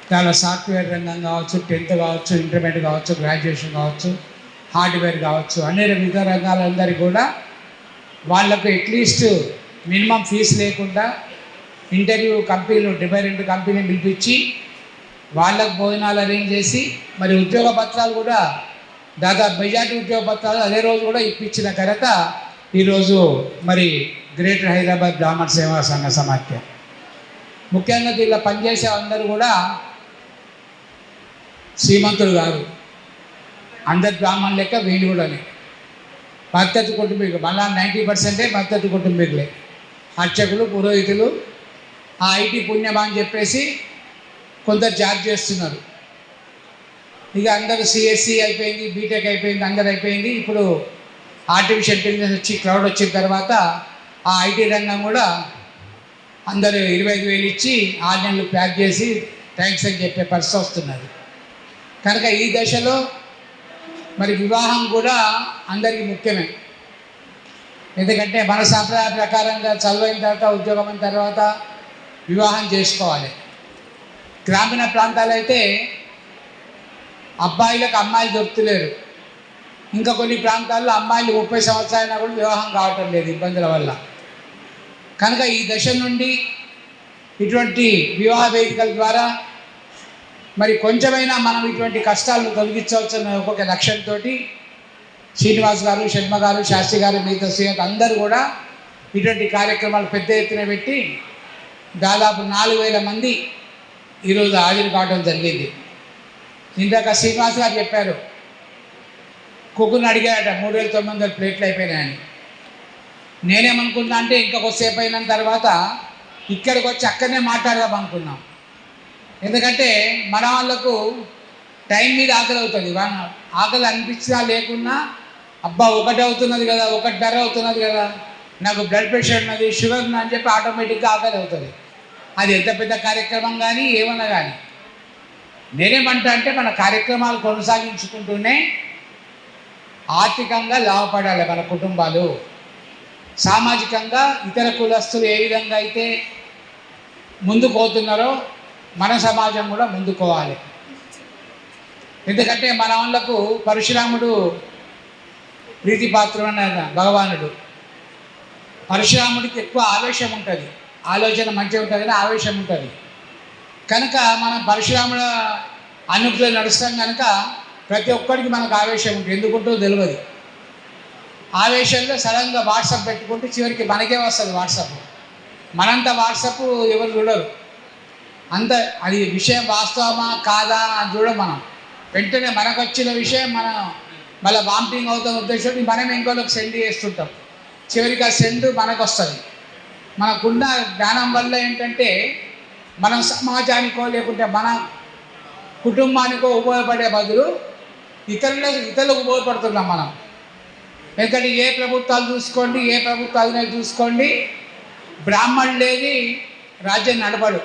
చాలా సాఫ్ట్వేర్ రంగం కావచ్చు, 10th కావచ్చు, ఇంటర్మీడియట్ కావచ్చు, గ్రాడ్యుయేషన్ కావచ్చు, హార్డ్వేర్ కావచ్చు, అన్ని వివిధ రంగాలందరికీ కూడా వాళ్ళకు అట్లీస్ట్ మినిమం ఫీజు లేకుండా ఇంటర్వ్యూ కంపెనీలు డిఫరెంట్ కంపెనీని పిలిపించి వాళ్ళకు భోజనాలు అరేంజ్ చేసి మరి ఉద్యోగ పత్రాలు కూడా దాదాపు మెజార్టీ ఉద్యోగ పత్రాలు అదే రోజు కూడా ఇప్పించిన ఘనత ఈరోజు మరి గ్రేటర్ హైదరాబాద్ బ్రాహ్మణ సేవా సంఘ సమాఖ్య. ముఖ్యంగా దీనిలో పనిచేసే అందరూ కూడా శ్రీమంతులు కాదు, అందరు బ్రాహ్మణులు లెక్క వీళ్ళు కూడా మద్దతు కుటుంబీకులు, మళ్ళా 90% మద్దతు కుటుంబీకులే, అర్చకులు, పురోహితులు, ఆ ఐటీ పుణ్యమా అని చెప్పేసి కొందరు జాబ్ చేస్తున్నారు. ఇక అందరూ సిఎస్సి అయిపోయింది, బీటెక్ అయిపోయింది, అందరు అయిపోయింది. ఇప్పుడు ఆర్టిఫిషియల్ ఇంటెలిజెన్స్ వచ్చి క్లౌడ్ వచ్చిన తర్వాత ఆ ఐటీ రంగం కూడా అందరూ 25,000 ఇచ్చి 6 నెలలు ప్యాక్ చేసి థ్యాంక్స్ అని చెప్పే పరిస్థితి వస్తున్నది. కనుక ఈ దశలో మరి వివాహం కూడా అందరికీ ముఖ్యమే. ఎందుకంటే మన సాంప్రదాయ ప్రకారంగా చదువైన తర్వాత ఉద్యోగం అయిన తర్వాత వివాహం చేసుకోవాలి. గ్రామీణ ప్రాంతాలైతే అబ్బాయిలకు అమ్మాయిలు దొరుకుతలేరు. ఇంకా కొన్ని ప్రాంతాల్లో అమ్మాయిలు 30 సంవత్సరాలైనా కూడా వివాహం కావటం లేదు ఇబ్బందుల వల్ల. కనుక ఈ దశ నుండి ఇటువంటి వివాహ వేదికల ద్వారా మరి కొంచెమైనా మనం ఇటువంటి కష్టాలను తొలగించవచ్చన్న ఒక్కొక్క లక్ష్యంతో శ్రీనివాస్ గారు, శర్మ గారు, శాస్త్రి గారు, మిగతా శ్రీనివాస్ అందరూ కూడా ఇటువంటి కార్యక్రమాలు పెద్ద ఎత్తున పెట్టి దాదాపు 4,000 మంది ఈరోజు హాజరు కావడం జరిగింది. ఇందాక శ్రీనివాస్ గారు చెప్పారు, కుక్కుని అడిగారట 3,900 ప్లేట్లు అయిపోయినాయని. నేనేమనుకున్నా అంటే ఇంకా కొద్దిసేపు అయిన తర్వాత ఇక్కడికి వచ్చి అక్కడనే మాట్లాడదాం అనుకున్నాం. ఎందుకంటే మన వాళ్ళకు టైం మీద ఆకలి అవుతుంది. ఆకలి అనిపించినా లేకున్నా అబ్బా 1 అవుతున్నది కదా, 1:30 అవుతున్నది కదా, నాకు బ్లడ్ ప్రెషర్ ఉన్నది, షుగర్ ఉన్నది అని చెప్పి ఆటోమేటిక్గా ఆకలి అవుతుంది. అది ఎంత పెద్ద కార్యక్రమం కానీ ఏమన్నా కానీ. నేనేమంటా అంటే మన కార్యక్రమాలు కొనసాగించుకుంటూనే ఆర్థికంగా లాభపడాలి మన కుటుంబాలు. సామాజికంగా ఇతర కులస్తులు ఏ విధంగా అయితే ముందుకు పోతున్నారో మన సమాజం కూడా ముందుకోవాలి. ఎందుకంటే మన వాళ్ళకు పరశురాముడు ప్రీతిపాత్రుడు అన్న భగవానుడు. పరశురాముడికి ఎక్కువ ఆవేశం ఉంటుంది, ఆలోచన మంచిగా ఉంటుంది కానీ ఆవేశం ఉంటుంది. కనుక మనం పరశురాముడు అనుగ్రహం నడుస్తాం కనుక ప్రతి ఒక్కరికి మనకు ఆవేశం ఉంటుంది. ఎందుకుంటో తెలియదు. ఆవేశంలో సడన్గా వాట్సాప్ పెట్టుకుంటే చివరికి మనకే వస్తుంది వాట్సాప్. మనంత వాట్సాప్ ఎవరు చూడరు. అంత అది విషయం వాస్తవమా కాదా అని చూడం మనం. వెంటనే మనకు వచ్చిన విషయం మనం మళ్ళీ వామిటింగ్ అవుతున్న ఉద్దేశంతో మనం ఇంకోళ్ళకి సెండ్ చేస్తుంటాం. చివరికి ఆ సెండ్ మనకు వస్తుంది. మనకున్న జ్ఞానం వల్ల ఏంటంటే మనం సమాజానికో లేకుంటే మన కుటుంబానికో ఉపయోగపడే బదులు ఇతరులకు ఉపయోగపడుతున్నాం మనం. ఎందుకంటే ఏ ప్రభుత్వాలు చూసుకోండి, ఏ ప్రభుత్వాలనే చూసుకోండి, బ్రాహ్మణుడు లేని రాజ్యం నడపడు.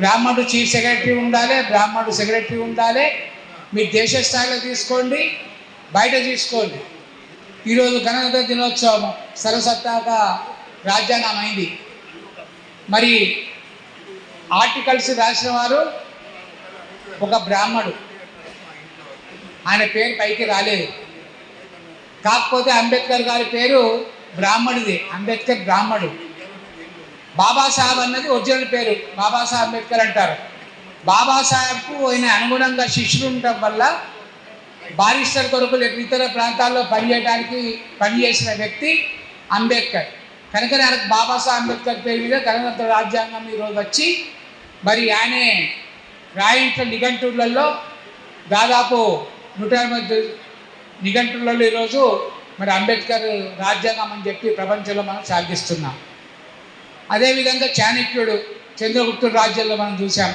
బ్రాహ్మణుడు చీఫ్ సెక్రటరీ ఉండాలి, బ్రాహ్మణుడు సెక్రటరీ ఉండాలి. మీ దేశ స్థాయిలో తీసుకోండి, బయట తీసుకోండి. ఈరోజు గణతంత్ర దినోత్సవం సర్వసత్తాక రాజ్యాంగం అయింది. మరి ఆర్టికల్స్ రాసిన వారు ఒక బ్రాహ్మణుడు. ఆయన పేరు పైకి రాలేదు. కాకపోతే అంబేద్కర్ గారి పేరు బ్రాహ్మణుది. అంబేద్కర్ బ్రాహ్మణుడు. బాబాసాహెబ్ అన్నది ఒరిజినల్ పేరు, బాబాసాహెబ్ అంబేద్కర్ అంటారు. బాబాసాహెబ్కు ఆయన అనుగుణంగా శిష్యులు ఉండటం వల్ల బారిస్టర్ కొరకు ఇతర ప్రాంతాల్లో పనిచేసిన వ్యక్తి అంబేద్కర్. కనుక ఆయనకు బాబాసాహెబ్ అంబేద్కర్ పేరు మీద గణతంత్ర రాజ్యాంగం ఈరోజు వచ్చి మరి ఆయనే రాయించిన నిఘంటువులలో దాదాపు 180 నిఘంటులలో ఈరోజు మరి అంబేద్కర్ రాజ్యాంగం అని చెప్పి ప్రపంచంలో మనం సాగిస్తున్నాం. అదేవిధంగా చాణక్యుడు చంద్రగుప్తుడు రాజ్యంలో మనం చూసాం.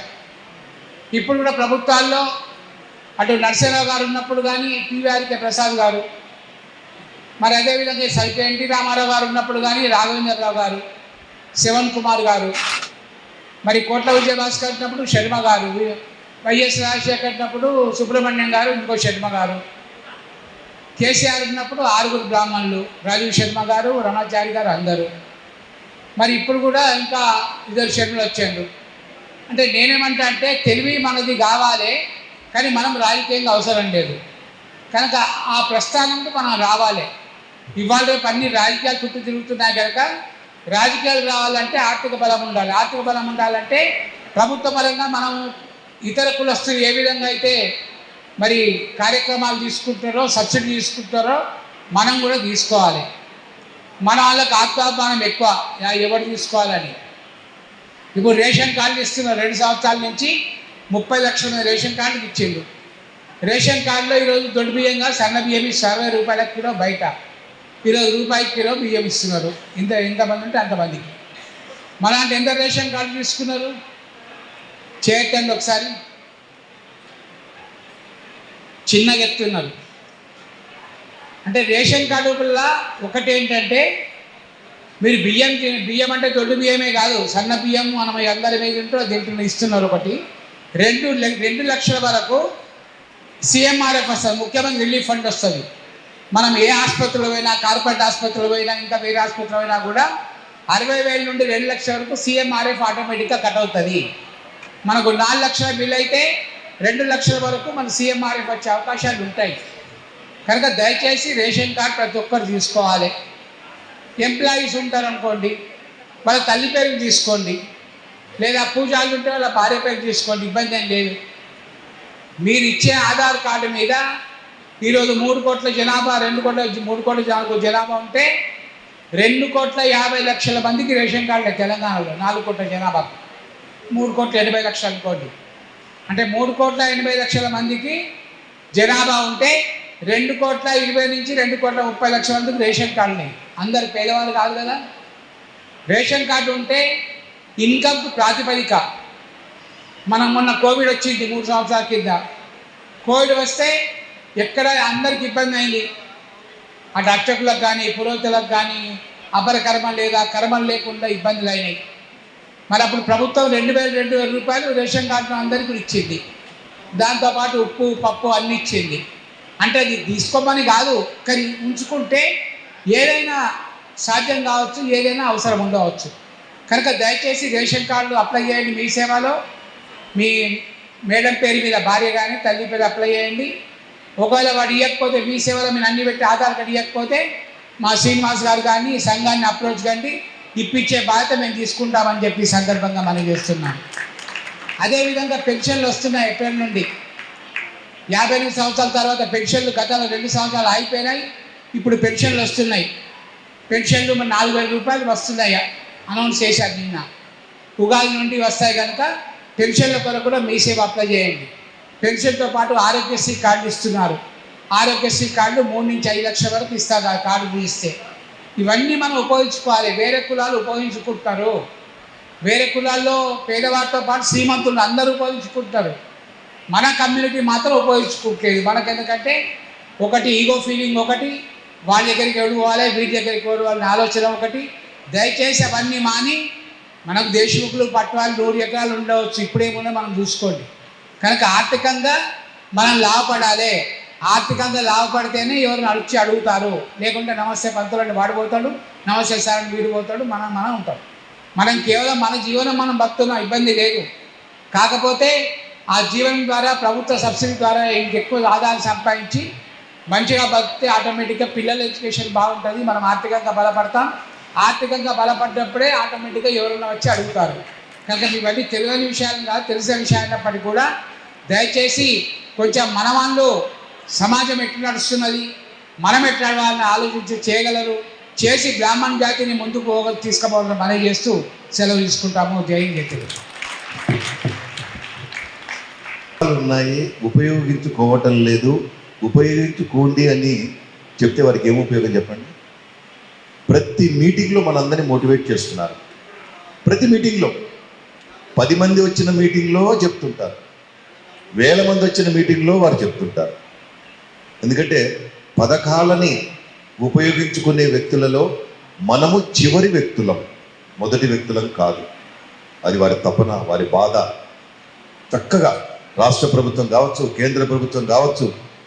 ఇప్పుడు కూడా ప్రభుత్వాల్లో అటు నరసింహరావు గారు ఉన్నప్పుడు కానీ పివిఆర్కే ప్రసాద్ గారు, మరి అదేవిధంగా ఎన్టీ రామారావు గారు ఉన్నప్పుడు కానీ రాఘవేంద్రరావు గారు, శివన్ కుమార్ గారు, మరి కోట్ల విజయభాస్కర్ ఉన్నప్పుడు శర్మ గారు, వైఎస్ రాజశేఖర్ ఉన్నప్పుడు సుబ్రహ్మణ్యం గారు, ఇంకో శర్మ గారు, కేసీఆర్ ఉన్నప్పుడు 6 బ్రాహ్మణులు, రాజీవ్ శర్మ గారు, రమాచారి గారు అందరూ. మరి ఇప్పుడు కూడా ఇంకా 2 శర్మలు వచ్చారు. అంటే నేనేమంటా అంటే తెలివి మనది కావాలి, కానీ మనం రాజకీయంగా అవసరం లేదు. కనుక ఆ ప్రస్థానంలో మనం రావాలి. ఇవాళ రేపు అన్ని రాజకీయాలు చుట్టూ తిరుగుతున్నాయి కనుక రాజకీయాలు రావాలంటే ఆర్థిక బలం ఉండాలి. ఆర్థిక బలం ఉండాలంటే ప్రభుత్వ పరంగా మనం ఇతర కులస్తులు ఏ విధంగా అయితే మరి కార్యక్రమాలు తీసుకుంటారో, సబ్సిడీ తీసుకుంటారో మనం కూడా తీసుకోవాలి. మన వాళ్ళకి ఆత్మాభిమానం ఎక్కువ, ఎవరు తీసుకోవాలని. ఇప్పుడు రేషన్ కార్డులు ఇస్తున్నారు. 2 సంవత్సరాల నుంచి 30 లక్షల రేషన్ కార్డులు ఇచ్చిండు. రేషన్ కార్డులో ఈరోజు దొడ్డు బియ్యంగా సన్న బియ్యం 60 రూపాయల కిలో బయట, ఈరోజు రూపాయి కిలో బియ్యం ఇస్తున్నారు. ఎంతమంది ఉంటే అంతమందికి. మనంటే ఎంత రేషన్ కార్డు తీసుకున్నారు చేయొద్దండి ఒకసారి. చిన్నగా ఎత్తున్నారు. అంటే రేషన్ కార్డు వల్ల ఒకటి ఏంటంటే మీరు బియ్యం అంటే దొడ్డు బియ్యమే కాదు, సన్న బియ్యం మనం అందరి మీద ఉంటూ దీంట్లో ఇస్తున్నారు. ఒకటి 2 లక్షల వరకు సిఎంఆర్ఎఫ్ వస్తుంది, ముఖ్యమంత్రి రిలీఫ్ ఫండ్ వస్తుంది. మనం ఏ ఆసుపత్రిలో పోయినా, కార్పొరేట్ ఆసుపత్రిలో పోయినా, ఇంకా వేరే ఆసుపత్రిలో పోయినా కూడా 60,000 నుండి 2 లక్షల వరకు సిఎంఆర్ఎఫ్ ఆటోమేటిక్గా కట్ అవుతుంది. మనకు 4 లక్షల బిల్ అయితే 2 లక్షల వరకు మన సిఎంఆర్ఎఫ్ వచ్చే అవకాశాలు ఉంటాయి. కనుక దయచేసి రేషన్ కార్డు ప్రతి ఒక్కరు తీసుకోవాలి. ఎంప్లాయీస్ ఉంటారనుకోండి, వాళ్ళ తల్లి పేరు తీసుకోండి, లేదా పూజాలు ఉంటే వాళ్ళ భార్య పేరు తీసుకోండి, ఇబ్బంది ఏం లేదు. మీరు ఇచ్చే ఆధార్ కార్డు మీద ఈరోజు 3 కోట్ల జనాభా, 3 కోట్ల జనాభా ఉంటే 2,50,00,000 మందికి రేషన్ కార్డులు తెలంగాణలో. 4 కోట్ల జనాభాకు 3,80,00,000 అనుకోండి. అంటే 3,80,00,000 మందికి జనాభా ఉంటే 2,20,00,000 నుంచి 2,30,00,000 మందికి రేషన్ కార్డులు. అందరు పేదవాళ్ళు కాదు కదా. రేషన్ కార్డు ఉంటే ఇన్కమ్కు ప్రాతిపదిక. మనం మొన్న కోవిడ్ వచ్చింది 3 సంవత్సరాల కింద. కోవిడ్ వస్తే ఎక్కడ అందరికి ఇబ్బంది అయింది. అటు అర్చకులకు కానీ, పురోహితులకు కానీ అపర కర్మలు లేదా కర్మలు లేకుండా ఇబ్బందులు అయినాయి. మరి అప్పుడు ప్రభుత్వం 2,000 రూపాయలు రేషన్ కార్డును అందరికీ ఇచ్చింది. దాంతోపాటు ఉప్పు, పప్పు అన్నీ ఇచ్చింది. అంటే అది తీసుకోమని కాదు, కానీ ఉంచుకుంటే ఏదైనా సాధ్యం కావచ్చు, ఏదైనా అవసరం ఉండవచ్చు. కనుక దయచేసి రేషన్ కార్డులు అప్లై చేయండి. మీ సేవలో మీ మేడం పేరు మీద భార్య కానీ తల్లి పేరు అప్లై చేయండి. ఒకవేళ వాడు ఇవ్వకపోతే మీ సేవలో మీరు అన్ని పెట్టి ఆధార్ కార్డు ఇవ్వకపోతే మా శ్రీనివాస్ గారు కానీ సంఘాన్ని అప్రోచ్ కండి, ఇప్పించే బాధ్యత మేము తీసుకుంటామని చెప్పి సందర్భంగా మనం చేస్తున్నాం. అదేవిధంగా పెన్షన్లు వస్తున్నాయి ఏప్రిల్ నుండి. 58 సంవత్సరాల తర్వాత పెన్షన్లు గతంలో 2 సంవత్సరాలు ఆగిపోయినాయి. ఇప్పుడు పెన్షన్లు వస్తున్నాయి. పెన్షన్లు 4,000 రూపాయలు వస్తున్నాయి, అనౌన్స్ చేశారు నిన్న. ఉగాది నుండి వస్తాయి కనుక పెన్షన్ల కొరకు కూడా మీ సేవ అప్లై చేయండి. పెన్షన్తో పాటు ఆరోగ్యశ్రీ కార్డు ఇస్తున్నారు. ఆరోగ్యశ్రీ కార్డు 3 నుంచి 5 లక్షల వరకు ఇస్తారు ఆ కార్డు తీస్తే. ఇవన్నీ మనం ఉపయోగించుకోవాలి. వేరే కులాలు ఉపయోగించుకుంటారు. వేరే కులాల్లో పేదవారితో పాటు శ్రీమంతులు అందరూ ఉపయోగించుకుంటారు. మన కమ్యూనిటీ మాత్రం ఉపయోగించుకోవట్లేదు. మనకెందుకంటే ఒకటి ఈగో ఫీలింగ్, ఒకటి వాళ్ళ దగ్గరికి ఎవరు పోవాలి, వీటి దగ్గరికి ఎవరు వాళ్ళని ఆలోచన ఒకటి. దయచేసి అవన్నీ మాని మనకు దేశముఖులు పట్టాలు 100 ఎకరాలు ఉండవచ్చు, ఇప్పుడేమున్నా మనం చూసుకోండి. కనుక ఆర్థికంగా మనం లాభపడాలి. ఆర్థికంగా లాభపడితేనే ఎవరు నడిచి అడుగుతారు. లేకుంటే నమస్తే పంతులని వాడిపోతాడు, నమస్తే సార్ అని వీడు పోతాడు, మనం ఉంటాం. మనం కేవలం మన జీవనం మనం బతున్నాం, ఇబ్బంది లేదు. కాకపోతే ఆ జీవనం ద్వారా ప్రభుత్వ సబ్సిడీ ద్వారా ఇంకెక్కువ ఆదాయం సంపాదించి మంచిగా బతికితే ఆటోమేటిక్గా పిల్లల ఎడ్యుకేషన్ బాగుంటుంది, మనం ఆర్థికంగా బలపడతాం. ఆర్థికంగా బలపడ్డప్పుడే ఆటోమేటిక్గా ఎవరైనా వచ్చి అడుగుతారు. కనుక ఇవన్నీ తెలియని విషయాలు కాదు, తెలిసిన విషయాలైనప్పటికీ కూడా దయచేసి కొంచెం మన వాళ్ళు సమాజం ఎట్లా నడుస్తున్నది, మనం ఎట్లా వాళ్ళని ఆలోచించి చేయగలరు, చేసి బ్రాహ్మణ జాతిని ముందుకు తీసుకుపోవాలని మనం చేస్తూ సెలవు తీసుకుంటాము. జై హింద్. పథకాలు ఉన్నాయి, ఉపయోగించుకోవటం లేదు, ఉపయోగించుకోండి అని చెప్తే వారికి ఏం ఉపయోగం చెప్పండి? ప్రతి మీటింగ్లో మనందరినీ మోటివేట్ చేస్తున్నారు. ప్రతి మీటింగ్లో 10 మంది వచ్చిన మీటింగ్లో చెప్తుంటారు, 1000 మంది వచ్చిన మీటింగ్లో వారు చెప్తుంటారు. ఎందుకంటే పథకాలని ఉపయోగించుకునే వ్యక్తులలో మనము చివరి వ్యక్తులం, మొదటి వ్యక్తులం కాదు. అది వారి తపన, వారి బాధ. చక్కగా రాష్ట్ర ప్రభుత్వం కావచ్చు, కేంద్ర ప్రభుత్వం కావచ్చు,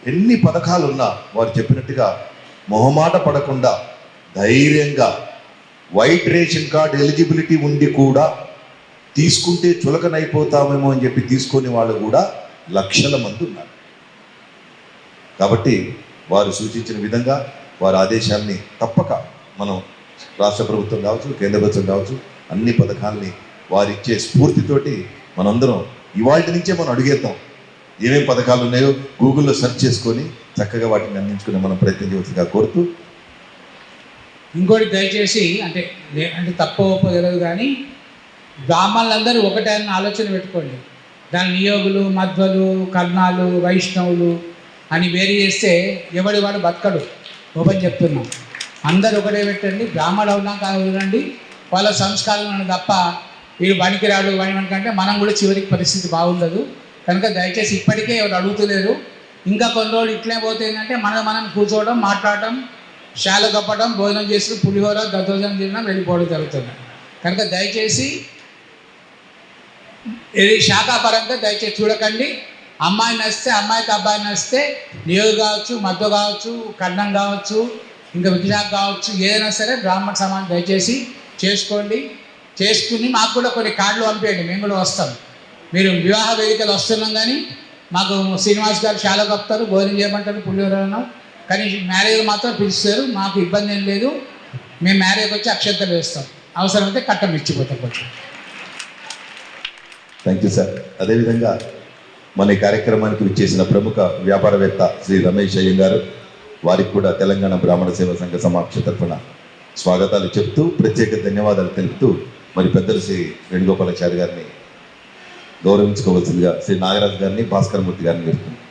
ఎన్ని పథకాలు ఉన్నా వారు చెప్పినట్టుగా మొహమాట పడకుండా ధైర్యంగా వైట్ రేషన్ కార్డు ఎలిజిబిలిటీ ఉండి కూడా తీసుకుంటే చులకనైపోతామేమో అని చెప్పి తీసుకునే వాళ్ళు కూడా లక్షల మంది ఉన్నారు. కాబట్టి వారు సూచించిన విధంగా వారి ఆదేశాన్ని తప్పక మనం రాష్ట్ర ప్రభుత్వం కావచ్చు, కేంద్ర ప్రభుత్వం కావచ్చు, అన్ని పథకాలని వారిచ్చే స్ఫూర్తితోటి మనందరం ఇవాళ నుంచే మనం అడిగేద్దాం. ఏమేమి పథకాలు ఉన్నాయో గూగుల్లో సెర్చ్ చేసుకొని చక్కగా వాటిని అందించుకునే మనం ప్రయత్నం చేయవలసిందిగా కోరుతూ, ఇంకోటి దయచేసి అంటే తప్ప ఒప్పో తెలియదు కానీ బ్రాహ్మణులందరూ ఒకటే అన్న ఆలోచన పెట్టుకోండి. దాని నియోగులు, మధ్వలు, కర్ణాలు, వైష్ణవులు అని వేరు చేస్తే ఎవడి వాడు బతకడు. ఓపెన్ చెప్తున్నాం, అందరూ ఒకటే పెట్టండి. బ్రాహ్మణులు అవునా కాదండి, వాళ్ళ సంస్కారం తప్ప వీడు పనికిరాడు వాడికంటే మనం కూడా చివరికి పరిస్థితి బాగుండదు. కనుక దయచేసి ఇప్పటికే ఎవరు అడుగుతలేరు. ఇంకా కొన్ని రోజులు ఇట్లే పోతే ఏంటంటే మనం కూర్చోవడం, మాట్లాడటం, శాల కప్పడం, భోజనం చేసి పులిహోర దద్దోజనం తినడం, వెళ్ళిపోవడం జరుగుతుంది. కనుక దయచేసి ఇది శాఖాపరంగా దయచేసి చూడకండి. అమ్మాయి నచ్చితే అమ్మాయికి, అబ్బాయి నచ్చితే నియోగి కావచ్చు, మధ్య కావచ్చు, కన్నం కావచ్చు, ఇంకా విగ్రహం కావచ్చు, ఏదైనా సరే బ్రాహ్మణ సమాజం దయచేసి చేసుకోండి. చేసుకుని మాకు కూడా కొన్ని కార్డులు పంపేయండి, మేము కూడా వస్తాం. మీరు వివాహ వేదికలు వస్తున్నాం కానీ మాకు శ్రీనివాస్ గారు చాలా కప్తారు, భోజనం చేయమంటారు, పులిహోరను, కానీ మ్యారేజ్ మాత్రం పిలుస్తారు. మాకు ఇబ్బంది ఏం లేదు, మేము మ్యారేజ్కి వచ్చి అక్షంతలు వేస్తాం, అవసరమైతే కట్టం ఇచ్చిపోతాం కొంచెం. Thank you sir. అదేవిధంగా మన ఈ కార్యక్రమానికి విచ్చేసిన ప్రముఖ వ్యాపారవేత్త శ్రీ రమేష్ అయ్య గారు, వారికి కూడా తెలంగాణ బ్రాహ్మణ సేవా సంఘ సమాక్ష తరఫున స్వాగతాలు చెప్తూ ప్రత్యేక ధన్యవాదాలు తెలుపుతూ మరి పెద్దలు శ్రీ వేణుగోపాలాచారి గారిని గౌరవించుకోవాల్సిందిగా శ్రీ నాగరాజు గారిని, భాస్కర్ మూర్తి గారిని వేడుకుంటున్నాను.